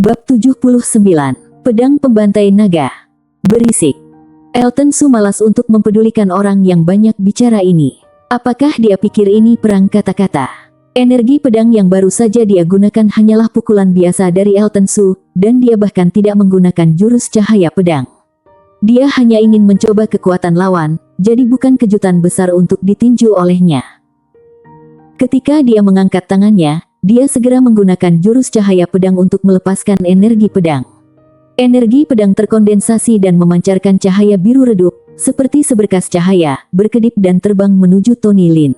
Bab 79. Pedang Pembantai Naga. Berisik. Elton Su malas untuk mempedulikan orang yang banyak bicara ini. Apakah dia pikir ini perang kata-kata? Energi pedang yang baru saja dia gunakan hanyalah pukulan biasa dari Elton Su, dan dia bahkan tidak menggunakan jurus cahaya pedang. Dia hanya ingin mencoba kekuatan lawan, jadi bukan kejutan besar untuk ditinju olehnya. Ketika dia mengangkat tangannya, dia segera menggunakan jurus cahaya pedang untuk melepaskan energi pedang. Energi pedang terkondensasi dan memancarkan cahaya biru redup, seperti seberkas cahaya, berkedip dan terbang menuju Tony Lin.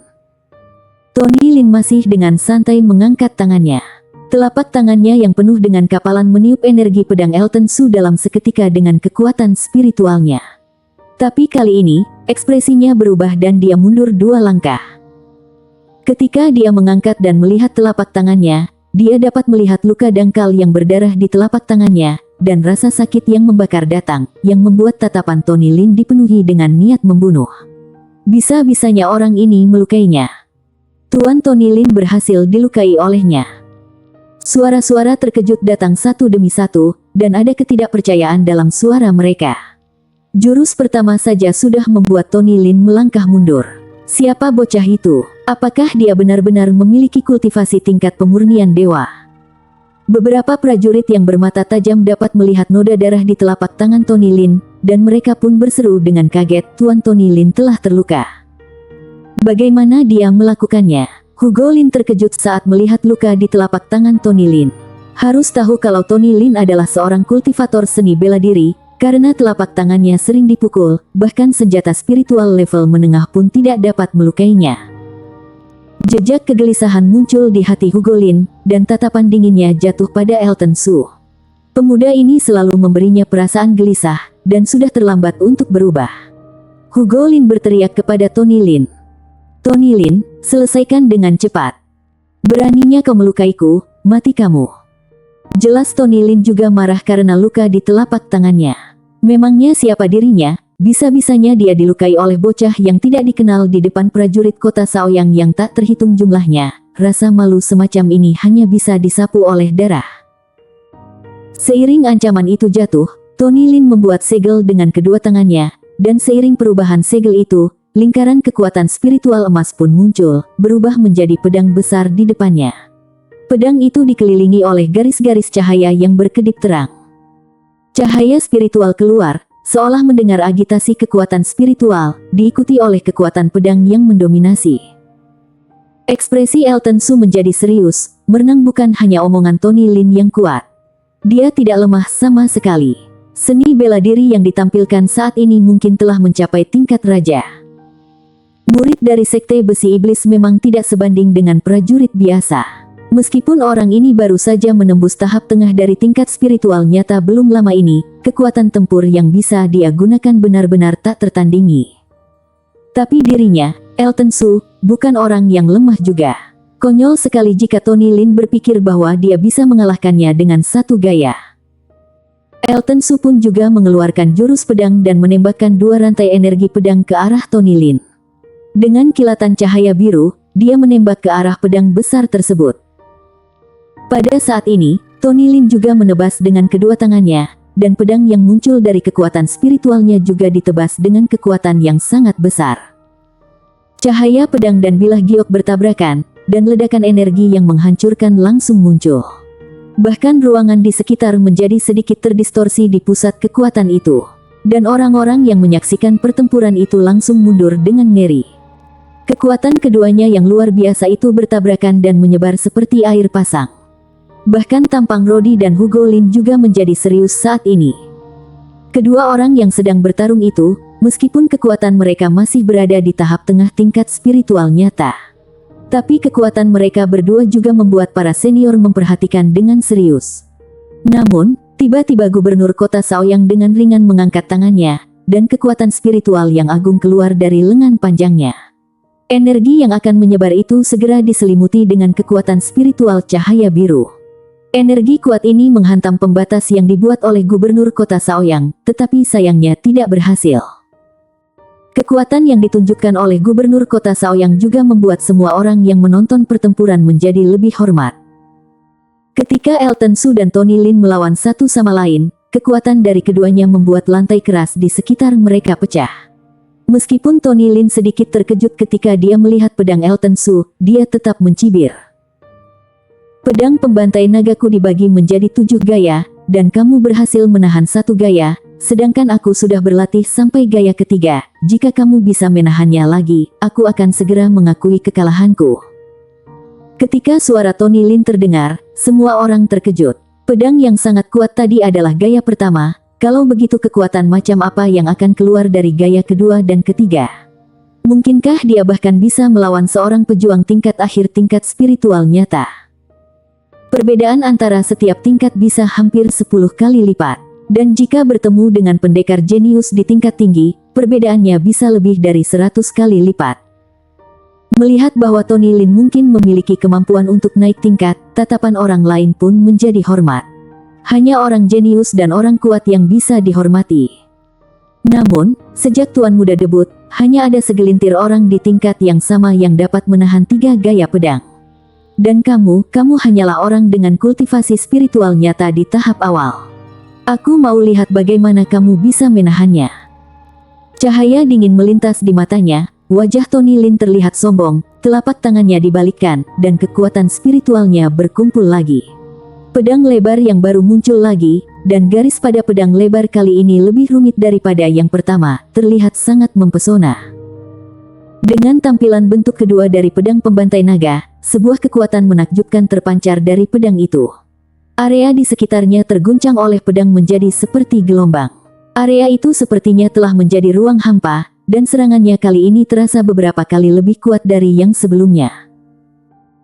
Tony Lin masih dengan santai mengangkat tangannya. Telapak tangannya yang penuh dengan kapalan meniup energi pedang Elton Su dalam seketika dengan kekuatan spiritualnya. Tapi kali ini, ekspresinya berubah dan dia mundur 2 langkah. Ketika dia mengangkat dan melihat telapak tangannya, dia dapat melihat luka dangkal yang berdarah di telapak tangannya, dan rasa sakit yang membakar datang, yang membuat tatapan Tony Lin dipenuhi dengan niat membunuh. Bisa-bisanya orang ini melukainya. Tuan Tony Lin berhasil dilukai olehnya. Suara-suara terkejut datang satu demi satu, dan ada ketidakpercayaan dalam suara mereka. Jurus pertama saja sudah membuat Tony Lin melangkah mundur. Siapa bocah itu? Apakah dia benar-benar memiliki kultivasi tingkat pemurnian dewa? Beberapa prajurit yang bermata tajam dapat melihat noda darah di telapak tangan Tony Lin, dan mereka pun berseru dengan kaget, Tuan Tony Lin telah terluka. Bagaimana dia melakukannya? Hugo Lin terkejut saat melihat luka di telapak tangan Tony Lin. Harus tahu kalau Tony Lin adalah seorang kultivator seni bela diri, karena telapak tangannya sering dipukul, bahkan senjata spiritual level menengah pun tidak dapat melukainya. Jejak kegelisahan muncul di hati Hugo Lin, dan tatapan dinginnya jatuh pada Elton Su. Pemuda ini selalu memberinya perasaan gelisah, dan sudah terlambat untuk berubah. Hugo Lin berteriak kepada Tony Lin. Tony Lin, selesaikan dengan cepat. Beraninya kau melukaiku, mati kamu. Jelas Tony Lin juga marah karena luka di telapak tangannya. Memangnya siapa dirinya? Bisa-bisanya dia dilukai oleh bocah yang tidak dikenal di depan prajurit kota Shaoyang yang tak terhitung jumlahnya. Rasa malu semacam ini hanya bisa disapu oleh darah. Seiring ancaman itu jatuh, Tony Lin membuat segel dengan kedua tangannya, dan seiring perubahan segel itu, lingkaran kekuatan spiritual emas pun muncul, berubah menjadi pedang besar di depannya. Pedang itu dikelilingi oleh garis-garis cahaya yang berkedip terang. Cahaya spiritual keluar, seolah mendengar agitasi kekuatan spiritual, diikuti oleh kekuatan pedang yang mendominasi. Ekspresi Elton Su menjadi serius, merenang bukan hanya omongan Tony Lin yang kuat. Dia tidak lemah sama sekali. Seni bela diri yang ditampilkan saat ini mungkin telah mencapai tingkat raja. Murid dari Sekte Besi Iblis memang tidak sebanding dengan prajurit biasa. Meskipun orang ini baru saja menembus tahap tengah dari tingkat spiritual nyata belum lama ini, kekuatan tempur yang bisa dia gunakan benar-benar tak tertandingi. Tapi dirinya, Elton Su, bukan orang yang lemah juga. Konyol sekali jika Tony Lin berpikir bahwa dia bisa mengalahkannya dengan satu gaya. Elton Su pun juga mengeluarkan jurus pedang dan menembakkan 2 rantai energi pedang ke arah Tony Lin. Dengan kilatan cahaya biru, dia menembak ke arah pedang besar tersebut. Pada saat ini, Tony Lin juga menebas dengan kedua tangannya, dan pedang yang muncul dari kekuatan spiritualnya juga ditebas dengan kekuatan yang sangat besar. Cahaya pedang dan bilah giok bertabrakan, dan ledakan energi yang menghancurkan langsung muncul. Bahkan ruangan di sekitar menjadi sedikit terdistorsi di pusat kekuatan itu, dan orang-orang yang menyaksikan pertempuran itu langsung mundur dengan ngeri. Kekuatan keduanya yang luar biasa itu bertabrakan dan menyebar seperti air pasang. Bahkan tampang Rodi dan Hugo Lin juga menjadi serius saat ini. Kedua orang yang sedang bertarung itu, meskipun kekuatan mereka masih berada di tahap tengah tingkat spiritual nyata, tapi kekuatan mereka berdua juga membuat para senior memperhatikan dengan serius. Namun, tiba-tiba gubernur kota Shaoyang dengan ringan mengangkat tangannya, dan kekuatan spiritual yang agung keluar dari lengan panjangnya. Energi yang akan menyebar itu segera diselimuti dengan kekuatan spiritual cahaya biru. Energi kuat ini menghantam pembatas yang dibuat oleh gubernur kota Shaoyang, tetapi sayangnya tidak berhasil. Kekuatan yang ditunjukkan oleh gubernur kota Shaoyang juga membuat semua orang yang menonton pertempuran menjadi lebih hormat. Ketika Elton Su dan Tony Lin melawan satu sama lain, kekuatan dari keduanya membuat lantai keras di sekitar mereka pecah. Meskipun Tony Lin sedikit terkejut ketika dia melihat pedang Elton Su, dia tetap mencibir. Pedang pembantai nagaku dibagi menjadi 7 gaya, dan kamu berhasil menahan 1 gaya, sedangkan aku sudah berlatih sampai gaya ketiga. Jika kamu bisa menahannya lagi, aku akan segera mengakui kekalahanku. Ketika suara Tony Lin terdengar, semua orang terkejut. Pedang yang sangat kuat tadi adalah gaya pertama, kalau begitu kekuatan macam apa yang akan keluar dari gaya kedua dan ketiga? Mungkinkah dia bahkan bisa melawan seorang pejuang tingkat akhir tingkat spiritual nyata? Perbedaan antara setiap tingkat bisa hampir 10 kali lipat. Dan jika bertemu dengan pendekar jenius di tingkat tinggi, perbedaannya bisa lebih dari 100 kali lipat. Melihat bahwa Tony Lin mungkin memiliki kemampuan untuk naik tingkat, tatapan orang lain pun menjadi hormat. Hanya orang jenius dan orang kuat yang bisa dihormati. Namun, sejak Tuan Muda debut, hanya ada segelintir orang di tingkat yang sama yang dapat menahan 3 gaya pedang. Dan kamu hanyalah orang dengan kultivasi spiritual nyata di tahap awal. Aku mau lihat bagaimana kamu bisa menahannya. Cahaya dingin melintas di matanya. Wajah Tony Lin terlihat sombong, telapak tangannya dibalikkan, dan kekuatan spiritualnya berkumpul lagi. Pedang lebar yang baru muncul lagi, dan garis pada pedang lebar kali ini lebih rumit daripada yang pertama, terlihat sangat mempesona. Dengan tampilan bentuk kedua dari pedang pembantai naga, sebuah kekuatan menakjubkan terpancar dari pedang itu. Area di sekitarnya terguncang oleh pedang menjadi seperti gelombang. Area itu sepertinya telah menjadi ruang hampa, dan serangannya kali ini terasa beberapa kali lebih kuat dari yang sebelumnya.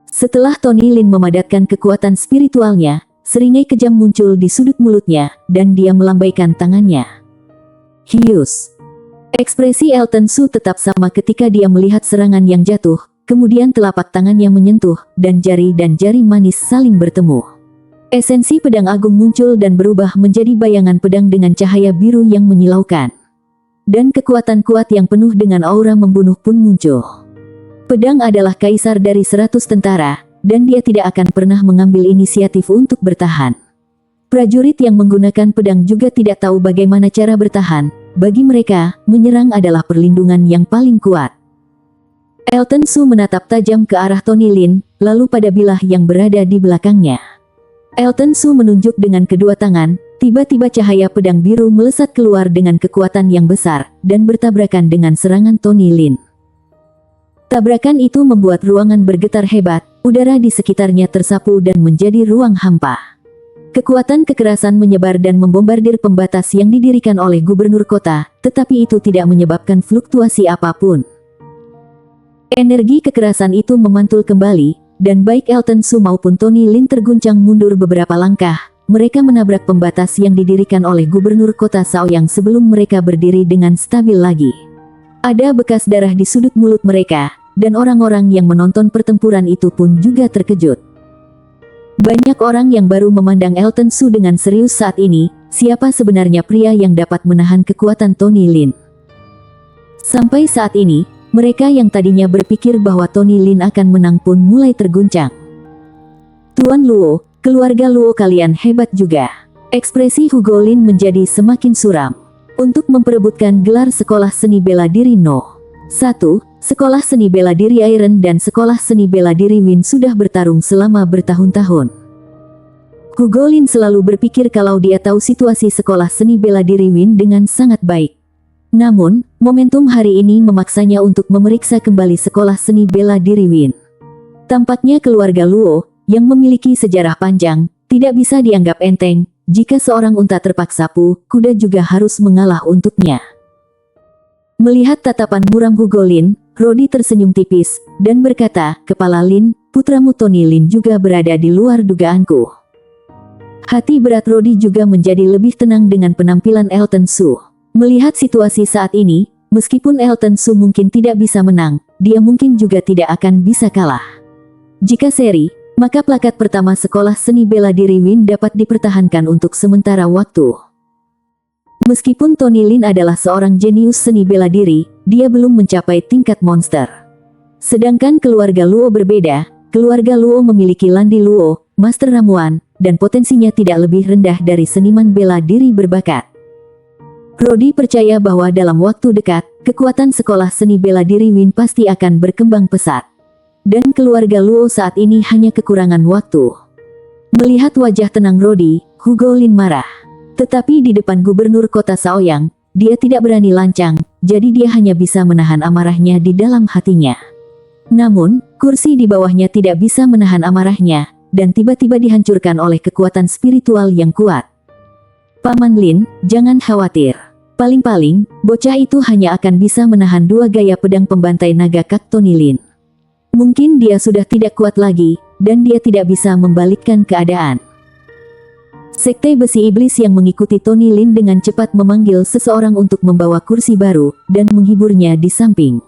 Setelah Tony Lin memadatkan kekuatan spiritualnya, seringai kejam muncul di sudut mulutnya, dan dia melambaikan tangannya. Hius. Ekspresi Elton Su tetap sama ketika dia melihat serangan yang jatuh, kemudian telapak tangannya menyentuh, dan jari manis saling bertemu. Esensi pedang agung muncul dan berubah menjadi bayangan pedang dengan cahaya biru yang menyilaukan. Dan kekuatan kuat yang penuh dengan aura membunuh pun muncul. Pedang adalah kaisar dari 100 tentara, dan dia tidak akan pernah mengambil inisiatif untuk bertahan. Prajurit yang menggunakan pedang juga tidak tahu bagaimana cara bertahan. Bagi mereka, menyerang adalah perlindungan yang paling kuat. Elton Su menatap tajam ke arah Tony Lin, lalu pada bilah yang berada di belakangnya. Elton Su menunjuk dengan kedua tangan. Tiba-tiba cahaya pedang biru melesat keluar dengan kekuatan yang besar, dan bertabrakan dengan serangan Tony Lin. Tabrakan itu membuat ruangan bergetar hebat, udara di sekitarnya tersapu dan menjadi ruang hampa. Kekuatan kekerasan menyebar dan membombardir pembatas yang didirikan oleh gubernur kota, tetapi itu tidak menyebabkan fluktuasi apapun. Energi kekerasan itu memantul kembali, dan baik Elton Su maupun Tony Lin terguncang mundur beberapa langkah. Mereka menabrak pembatas yang didirikan oleh gubernur kota Shaoyang sebelum mereka berdiri dengan stabil lagi. Ada bekas darah di sudut mulut mereka, dan orang-orang yang menonton pertempuran itu pun juga terkejut. Banyak orang yang baru memandang Elton Su dengan serius saat ini, siapa sebenarnya pria yang dapat menahan kekuatan Tony Lin. Sampai saat ini, mereka yang tadinya berpikir bahwa Tony Lin akan menang pun mulai terguncang. Tuan Luo, keluarga Luo kalian hebat juga. Ekspresi Hugo Lin menjadi semakin suram. Untuk memperebutkan gelar sekolah seni bela diri No. 1, sekolah seni bela diri Iron dan sekolah seni bela diri Win sudah bertarung selama bertahun-tahun. Hugo Lin selalu berpikir kalau dia tahu situasi sekolah seni bela diri Win dengan sangat baik. Namun, momentum hari ini memaksanya untuk memeriksa kembali sekolah seni bela diri Win. Tampaknya keluarga Luo, yang memiliki sejarah panjang, tidak bisa dianggap enteng. Jika seorang unta terpaksa kuda juga harus mengalah untuknya. Melihat tatapan muram Hugo Lin, Rodi tersenyum tipis, dan berkata, "Kepala Lin, putramu Tony Lin juga berada di luar dugaanku." Hati berat Rodi juga menjadi lebih tenang dengan penampilan Elton Su. Melihat situasi saat ini, meskipun Elton Su mungkin tidak bisa menang, dia mungkin juga tidak akan bisa kalah. Jika seri, maka plakat pertama sekolah seni bela diri Win dapat dipertahankan untuk sementara waktu. Meskipun Tony Lin adalah seorang jenius seni bela diri, dia belum mencapai tingkat monster. Sedangkan keluarga Luo berbeda, keluarga Luo memiliki Landi Luo, master ramuan, dan potensinya tidak lebih rendah dari seniman bela diri berbakat. Rodi percaya bahwa dalam waktu dekat, kekuatan sekolah seni bela diri Win pasti akan berkembang pesat. Dan keluarga Luo saat ini hanya kekurangan waktu. Melihat wajah tenang Rodi, Hugo Lin marah. Tetapi di depan gubernur kota Shaoyang, dia tidak berani lancang, jadi dia hanya bisa menahan amarahnya di dalam hatinya. Namun, kursi di bawahnya tidak bisa menahan amarahnya, dan tiba-tiba dihancurkan oleh kekuatan spiritual yang kuat. Paman Lin, jangan khawatir. Paling-paling, bocah itu hanya akan bisa menahan 2 gaya pedang pembantai naga Kak Tony Lin. Mungkin dia sudah tidak kuat lagi, dan dia tidak bisa membalikkan keadaan. Sekte Besi Iblis yang mengikuti Tony Lin dengan cepat memanggil seseorang untuk membawa kursi baru, dan menghiburnya di samping.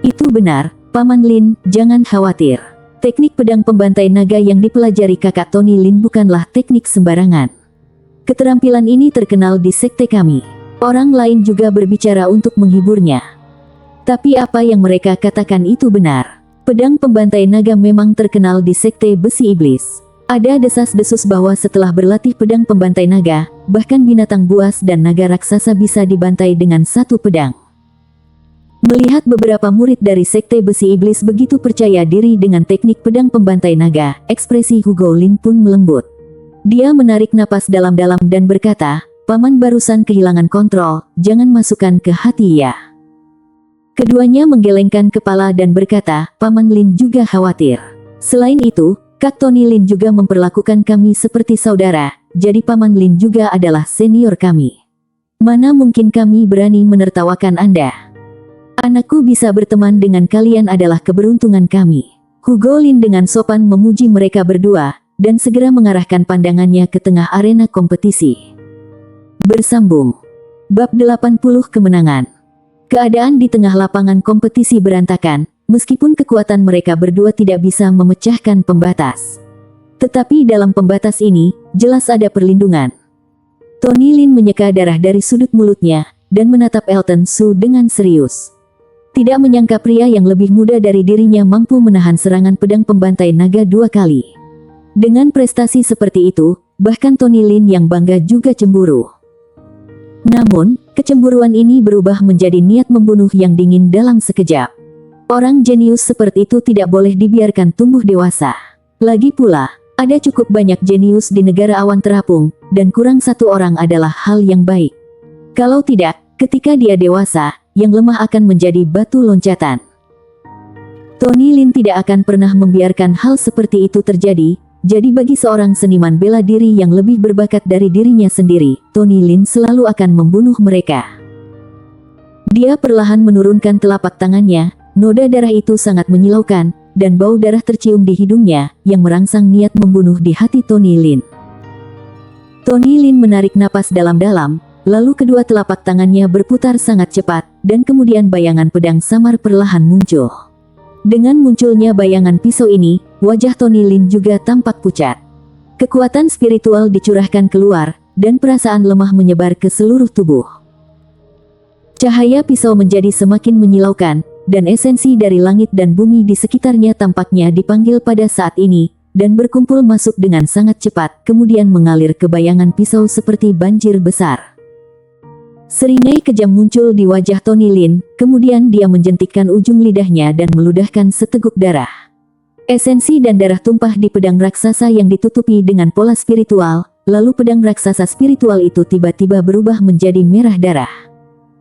Itu benar, Paman Lin, jangan khawatir. Teknik pedang pembantai naga yang dipelajari kakak Tony Lin bukanlah teknik sembarangan. Keterampilan ini terkenal di sekte kami. Orang lain juga berbicara untuk menghiburnya. Tapi apa yang mereka katakan itu benar. Pedang pembantai naga memang terkenal di sekte Besi Iblis. Ada desas-desus bahwa setelah berlatih pedang pembantai naga, bahkan binatang buas dan naga raksasa bisa dibantai dengan 1 pedang. Melihat beberapa murid dari sekte Besi Iblis begitu percaya diri dengan teknik pedang pembantai naga, ekspresi Hugo Lin pun melembut. Dia menarik napas dalam-dalam dan berkata, Paman barusan kehilangan kontrol, jangan masukkan ke hati ya. Keduanya menggelengkan kepala dan berkata, Paman Lin juga khawatir. Selain itu, Kak Tony Lin juga memperlakukan kami seperti saudara, jadi Paman Lin juga adalah senior kami. Mana mungkin kami berani menertawakan Anda? Anakku bisa berteman dengan kalian adalah keberuntungan kami. Hugo Lin dengan sopan memuji mereka berdua, dan segera mengarahkan pandangannya ke tengah arena kompetisi. Bersambung. Bab 80 Kemenangan. Keadaan di tengah lapangan kompetisi berantakan, meskipun kekuatan mereka berdua tidak bisa memecahkan pembatas. Tetapi dalam pembatas ini, jelas ada perlindungan. Tony Lin menyeka darah dari sudut mulutnya, dan menatap Elton Su dengan serius. Tidak menyangka pria yang lebih muda dari dirinya mampu menahan serangan pedang pembantai naga 2 kali. Dengan prestasi seperti itu, bahkan Tony Lin yang bangga juga cemburu. Namun, kecemburuan ini berubah menjadi niat membunuh yang dingin dalam sekejap. Orang jenius seperti itu tidak boleh dibiarkan tumbuh dewasa. Lagi pula, ada cukup banyak jenius di negara awan terapung, dan kurang 1 orang adalah hal yang baik. Kalau tidak, ketika dia dewasa, yang lemah akan menjadi batu loncatan. Tony Lin tidak akan pernah membiarkan hal seperti itu terjadi, jadi bagi seorang seniman bela diri yang lebih berbakat dari dirinya sendiri, Tony Lin selalu akan membunuh mereka. Dia perlahan menurunkan telapak tangannya, noda darah itu sangat menyilaukan, dan bau darah tercium di hidungnya, yang merangsang niat membunuh di hati Tony Lin. Tony Lin menarik napas dalam-dalam, lalu kedua telapak tangannya berputar sangat cepat, dan kemudian bayangan pedang samar perlahan muncul. Dengan munculnya bayangan pisau ini, wajah Tony Lin juga tampak pucat. Kekuatan spiritual dicurahkan keluar, dan perasaan lemah menyebar ke seluruh tubuh. Cahaya pisau menjadi semakin menyilaukan, dan esensi dari langit dan bumi di sekitarnya tampaknya dipanggil pada saat ini, dan berkumpul masuk dengan sangat cepat, kemudian mengalir ke bayangan pisau seperti banjir besar. Seringai kejam muncul di wajah Tony Lin, kemudian dia menjentikkan ujung lidahnya dan meludahkan seteguk darah. Esensi dan darah tumpah di pedang raksasa yang ditutupi dengan pola spiritual, lalu pedang raksasa spiritual itu tiba-tiba berubah menjadi merah darah.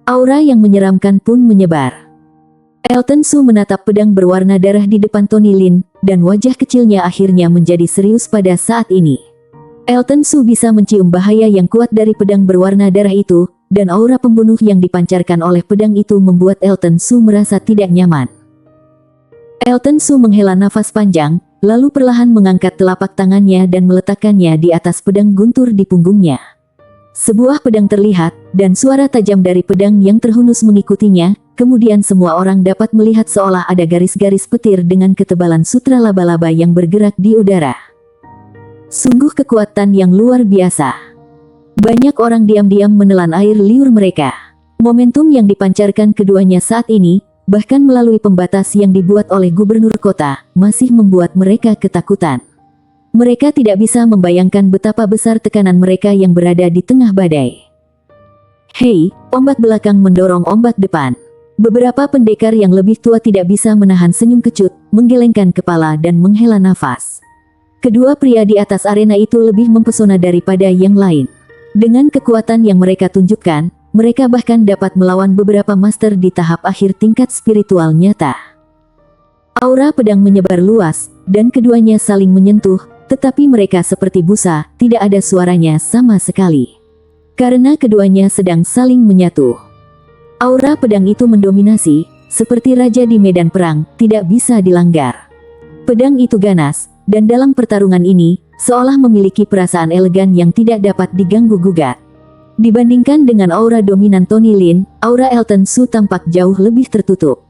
Aura yang menyeramkan pun menyebar. Elton Su menatap pedang berwarna darah di depan Tony Lin, dan wajah kecilnya akhirnya menjadi serius pada saat ini. Elton Su bisa mencium bahaya yang kuat dari pedang berwarna darah itu, dan aura pembunuh yang dipancarkan oleh pedang itu membuat Elton Su merasa tidak nyaman. Elton Su menghela nafas panjang, lalu perlahan mengangkat telapak tangannya dan meletakkannya di atas pedang guntur di punggungnya. Sebuah pedang terlihat, dan suara tajam dari pedang yang terhunus mengikutinya, kemudian semua orang dapat melihat seolah ada garis-garis petir dengan ketebalan sutra laba-laba yang bergerak di udara. Sungguh kekuatan yang luar biasa. Banyak orang diam-diam menelan air liur mereka. Momentum yang dipancarkan keduanya saat ini, bahkan melalui pembatas yang dibuat oleh gubernur kota, masih membuat mereka ketakutan. Mereka tidak bisa membayangkan betapa besar tekanan mereka yang berada di tengah badai. Hei, ombak belakang mendorong ombak depan. Beberapa pendekar yang lebih tua tidak bisa menahan senyum kecut, menggelengkan kepala dan menghela nafas. Kedua pria di atas arena itu lebih mempesona daripada yang lain. Dengan kekuatan yang mereka tunjukkan, mereka bahkan dapat melawan beberapa master di tahap akhir tingkat spiritual nyata. Aura pedang menyebar luas, dan keduanya saling menyentuh, tetapi mereka seperti busa, tidak ada suaranya sama sekali. Karena keduanya sedang saling menyatu. Aura pedang itu mendominasi, seperti raja di medan perang, tidak bisa dilanggar. Pedang itu ganas, dan dalam pertarungan ini, seolah memiliki perasaan elegan yang tidak dapat diganggu-gugat. Dibandingkan dengan aura dominan Tony Lin, aura Elton Su tampak jauh lebih tertutup.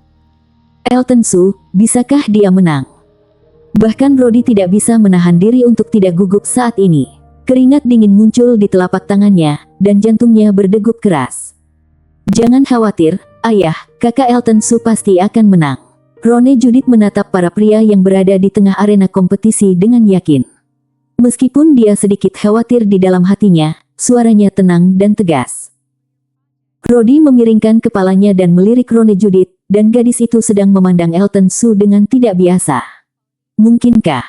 Elton Su, bisakah dia menang? Bahkan Brody tidak bisa menahan diri untuk tidak gugup saat ini. Keringat dingin muncul di telapak tangannya, dan jantungnya berdegup keras. Jangan khawatir, ayah, kakak Elton Su pasti akan menang. Rone Judith menatap para pria yang berada di tengah arena kompetisi dengan yakin. Meskipun dia sedikit khawatir di dalam hatinya, suaranya tenang dan tegas. Brody memiringkan kepalanya dan melirik Rone Judith, dan gadis itu sedang memandang Elton Su dengan tidak biasa. Mungkinkah?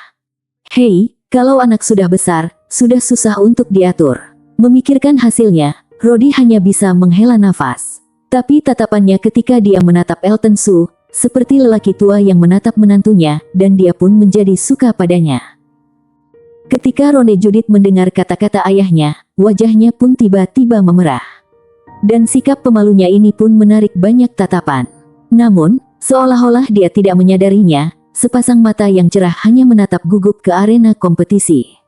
Hei, kalau anak sudah besar, sudah susah untuk diatur. Memikirkan hasilnya, Brody hanya bisa menghela nafas. Tapi tatapannya ketika dia menatap Elton Su, seperti lelaki tua yang menatap menantunya, dan dia pun menjadi suka padanya. Ketika Rone Judith mendengar kata-kata ayahnya, wajahnya pun tiba-tiba memerah. Dan sikap pemalunya ini pun menarik banyak tatapan. Namun, seolah-olah dia tidak menyadarinya, sepasang mata yang cerah hanya menatap gugup ke arena kompetisi.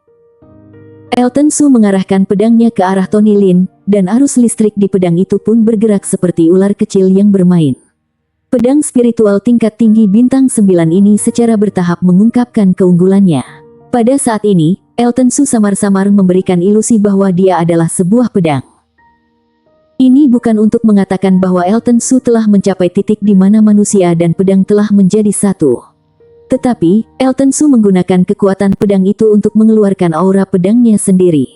Elton Su mengarahkan pedangnya ke arah Tony Lin, dan arus listrik di pedang itu pun bergerak seperti ular kecil yang bermain. Pedang spiritual tingkat tinggi bintang 9 ini secara bertahap mengungkapkan keunggulannya. Pada saat ini, Elton Su samar-samar memberikan ilusi bahwa dia adalah sebuah pedang. Ini bukan untuk mengatakan bahwa Elton Su telah mencapai titik di mana manusia dan pedang telah menjadi satu. Tetapi, Elton Su menggunakan kekuatan pedang itu untuk mengeluarkan aura pedangnya sendiri.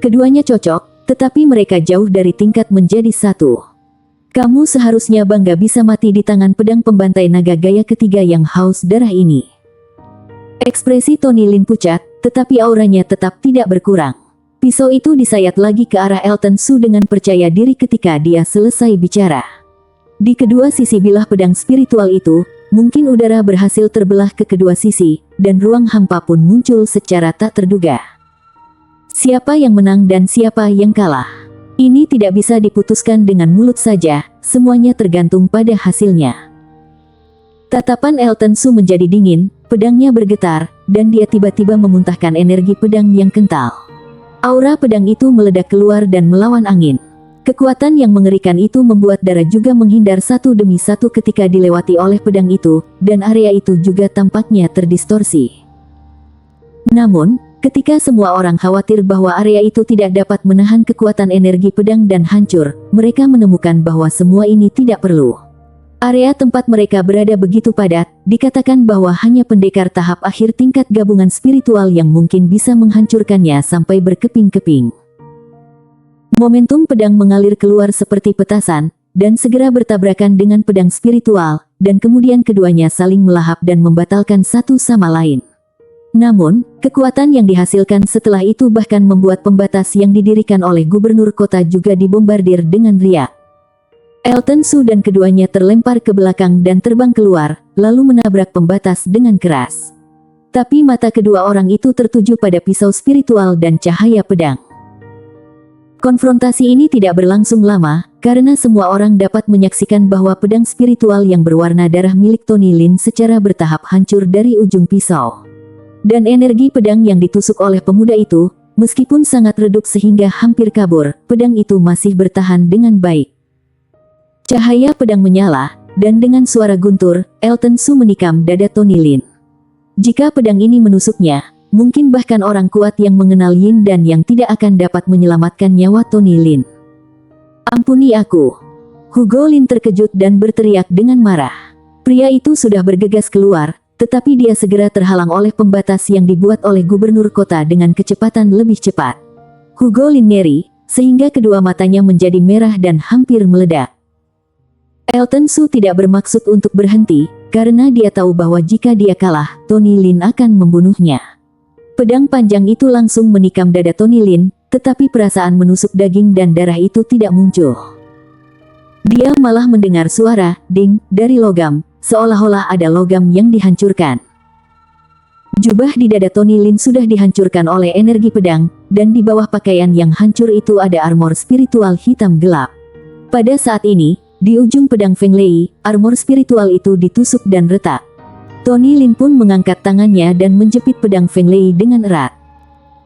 Keduanya cocok, tetapi mereka jauh dari tingkat menjadi satu. Kamu seharusnya bangga bisa mati di tangan pedang pembantai naga gaya ketiga yang haus darah ini. Ekspresi Tony Lin pucat, tetapi auranya tetap tidak berkurang. Pisau itu disayat lagi ke arah Elton Su dengan percaya diri ketika dia selesai bicara. Di kedua sisi bilah pedang spiritual itu, mungkin udara berhasil terbelah ke kedua sisi, dan ruang hampa pun muncul secara tak terduga. Siapa yang menang dan siapa yang kalah? Ini tidak bisa diputuskan dengan mulut saja, semuanya tergantung pada hasilnya. Tatapan Elton Su menjadi dingin, pedangnya bergetar, dan dia tiba-tiba memuntahkan energi pedang yang kental. Aura pedang itu meledak keluar dan melawan angin. Kekuatan yang mengerikan itu membuat darah juga menghindar satu demi satu ketika dilewati oleh pedang itu, dan area itu juga tampaknya terdistorsi. Namun, ketika semua orang khawatir bahwa area itu tidak dapat menahan kekuatan energi pedang dan hancur, mereka menemukan bahwa semua ini tidak perlu. Area tempat mereka berada begitu padat, dikatakan bahwa hanya pendekar tahap akhir tingkat gabungan spiritual yang mungkin bisa menghancurkannya sampai berkeping-keping. Momentum pedang mengalir keluar seperti petasan, dan segera bertabrakan dengan pedang spiritual, dan kemudian keduanya saling melahap dan membatalkan satu sama lain. Namun, kekuatan yang dihasilkan setelah itu bahkan membuat pembatas yang didirikan oleh gubernur kota juga dibombardir dengan riak. Elton Su dan keduanya terlempar ke belakang dan terbang keluar, lalu menabrak pembatas dengan keras. Tapi mata kedua orang itu tertuju pada pisau spiritual dan cahaya pedang. Konfrontasi ini tidak berlangsung lama, karena semua orang dapat menyaksikan bahwa pedang spiritual yang berwarna darah milik Tony Lin secara bertahap hancur dari ujung pisau. Dan energi pedang yang ditusuk oleh pemuda itu, meskipun sangat redup sehingga hampir kabur, pedang itu masih bertahan dengan baik. Cahaya pedang menyala, dan dengan suara guntur, Elton Su menikam dada Tony Lin. Jika pedang ini menusuknya, mungkin bahkan orang kuat yang mengenal Yin dan yang tidak akan dapat menyelamatkan nyawa Tony Lin. Ampuni aku. Hugo Lin terkejut dan berteriak dengan marah. Pria itu sudah bergegas keluar, tetapi dia segera terhalang oleh pembatas yang dibuat oleh gubernur kota dengan kecepatan lebih cepat. Hugo Lin ngeri, sehingga kedua matanya menjadi merah dan hampir meledak. Elton Su tidak bermaksud untuk berhenti, karena dia tahu bahwa jika dia kalah, Tony Lin akan membunuhnya. Pedang panjang itu langsung menikam dada Tony Lin, tetapi perasaan menusuk daging dan darah itu tidak muncul. Dia malah mendengar suara ding dari logam, seolah-olah ada logam yang dihancurkan. Jubah di dada Tony Lin sudah dihancurkan oleh energi pedang, dan di bawah pakaian yang hancur itu ada armor spiritual hitam gelap. Pada saat ini, di ujung pedang Feng Lei, armor spiritual itu ditusuk dan retak. Tony Lin pun mengangkat tangannya dan menjepit pedang Feng Lei dengan erat.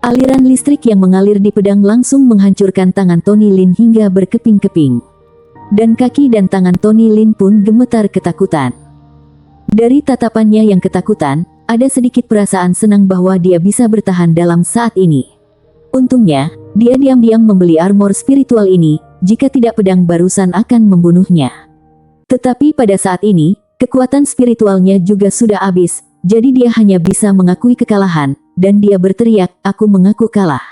Aliran listrik yang mengalir di pedang langsung menghancurkan tangan Tony Lin hingga berkeping-keping. Dan kaki dan tangan Tony Lin pun gemetar ketakutan. Dari tatapannya yang ketakutan, ada sedikit perasaan senang bahwa dia bisa bertahan dalam saat ini. Untungnya, dia diam-diam membeli armor spiritual ini, jika tidak pedang barusan akan membunuhnya. Tetapi pada saat ini, kekuatan spiritualnya juga sudah habis, jadi dia hanya bisa mengakui kekalahan, dan dia berteriak, "Aku mengaku kalah."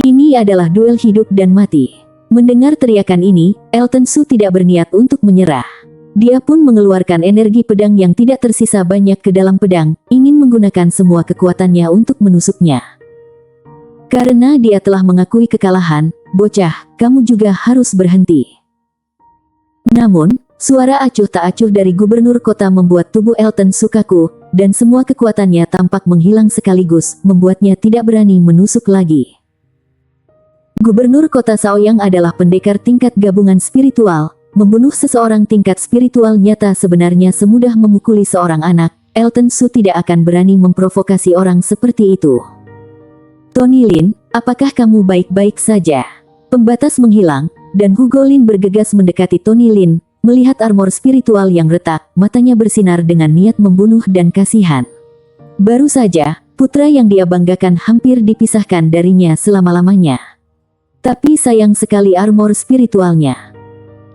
Ini adalah duel hidup dan mati. Mendengar teriakan ini, Elton Su tidak berniat untuk menyerah. Dia pun mengeluarkan energi pedang yang tidak tersisa banyak ke dalam pedang, ingin menggunakan semua kekuatannya untuk menusuknya. Karena dia telah mengakui kekalahan, "Bocah, kamu juga harus berhenti." Namun, suara acuh tak acuh dari gubernur kota membuat tubuh Elton Su kaku, dan semua kekuatannya tampak menghilang sekaligus, membuatnya tidak berani menusuk lagi. Gubernur kota Shaoyang adalah pendekar tingkat gabungan spiritual. Membunuh seseorang tingkat spiritual nyata sebenarnya semudah memukuli seorang anak. Elton Su tidak akan berani memprovokasi orang seperti itu. "Tony Lin, apakah kamu baik-baik saja?" Pembatas menghilang, dan Hugo Lin bergegas mendekati Tony Lin. Melihat armor spiritual yang retak, matanya bersinar dengan niat membunuh dan kasihan. Baru saja, putra yang dia banggakan hampir dipisahkan darinya selama-lamanya. Tapi sayang sekali armor spiritualnya.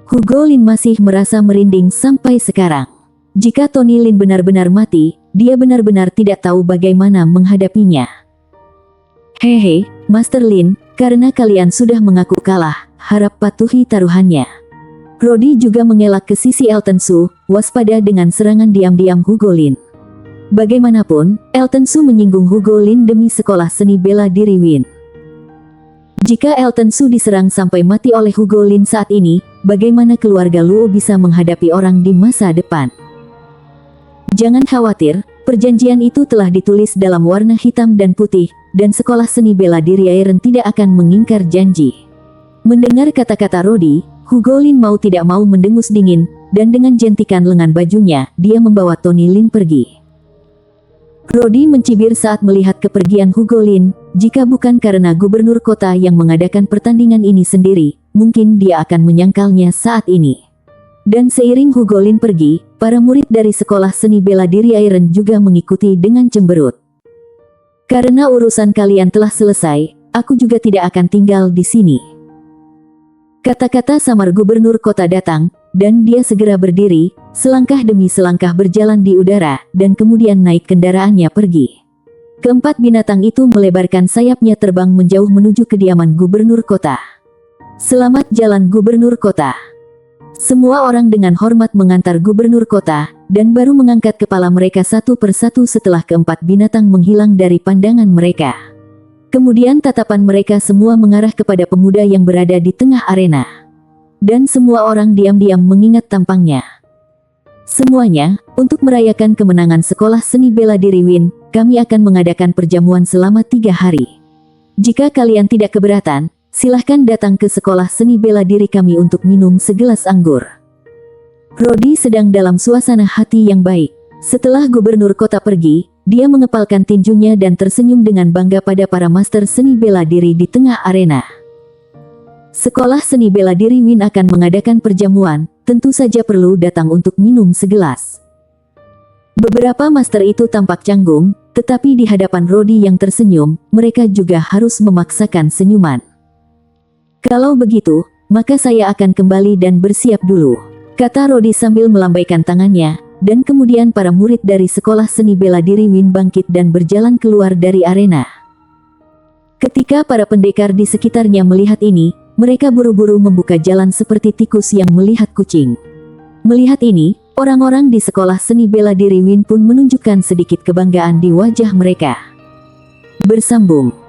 Hugo Lin masih merasa merinding sampai sekarang. Jika Tony Lin benar-benar mati, dia benar-benar tidak tahu bagaimana menghadapinya. "Hehe, Master Lin, karena kalian sudah mengaku kalah, harap patuhi taruhannya." Rodi juga mengelak ke sisi Elton Su, waspada dengan serangan diam-diam Hugo Lin. Bagaimanapun, Elton Su menyinggung Hugo Lin demi sekolah seni bela diri Win. Jika Elton Su diserang sampai mati oleh Hugo Lin saat ini, bagaimana keluarga Luo bisa menghadapi orang di masa depan? Jangan khawatir, perjanjian itu telah ditulis dalam warna hitam dan putih, dan sekolah seni bela diri Iron tidak akan mengingkar janji. Mendengar kata-kata Rodi, Hugo Lin mau tidak mau mendengus dingin, dan dengan jentikan lengan bajunya, dia membawa Tony Lin pergi. Rodi mencibir saat melihat kepergian Hugo Lin. Jika bukan karena gubernur kota yang mengadakan pertandingan ini sendiri, mungkin dia akan menyangkalnya saat ini. Dan seiring Hugo Lin pergi, para murid dari sekolah seni bela diri Iron juga mengikuti dengan cemberut. "Karena urusan kalian telah selesai, aku juga tidak akan tinggal di sini." Kata-kata samar gubernur kota datang, dan dia segera berdiri, selangkah demi selangkah berjalan di udara, dan kemudian naik kendaraannya pergi. Keempat binatang itu melebarkan sayapnya terbang menjauh menuju kediaman gubernur kota. "Selamat jalan gubernur kota." Semua orang dengan hormat mengantar gubernur kota, dan baru mengangkat kepala mereka satu persatu setelah keempat binatang menghilang dari pandangan mereka. Kemudian tatapan mereka semua mengarah kepada pemuda yang berada di tengah arena. Dan semua orang diam-diam mengingat tampangnya. "Semuanya, untuk merayakan kemenangan sekolah seni bela diri Win, kami akan mengadakan perjamuan selama 3 hari. Jika kalian tidak keberatan, silahkan datang ke sekolah seni bela diri kami untuk minum segelas anggur." Rodi sedang dalam suasana hati yang baik. Setelah gubernur kota pergi, dia mengepalkan tinjunya dan tersenyum dengan bangga pada para master seni bela diri di tengah arena. Sekolah seni bela diri Win akan mengadakan perjamuan, tentu saja perlu datang untuk minum segelas. Beberapa master itu tampak canggung, tetapi di hadapan Rodi yang tersenyum, mereka juga harus memaksakan senyuman. "Kalau begitu, maka saya akan kembali dan bersiap dulu," kata Rodi sambil melambaikan tangannya, dan kemudian para murid dari sekolah seni bela diri Win bangkit dan berjalan keluar dari arena. Ketika para pendekar di sekitarnya melihat ini, mereka buru-buru membuka jalan seperti tikus yang melihat kucing. Melihat ini, orang-orang di sekolah seni bela diri Win pun menunjukkan sedikit kebanggaan di wajah mereka. Bersambung.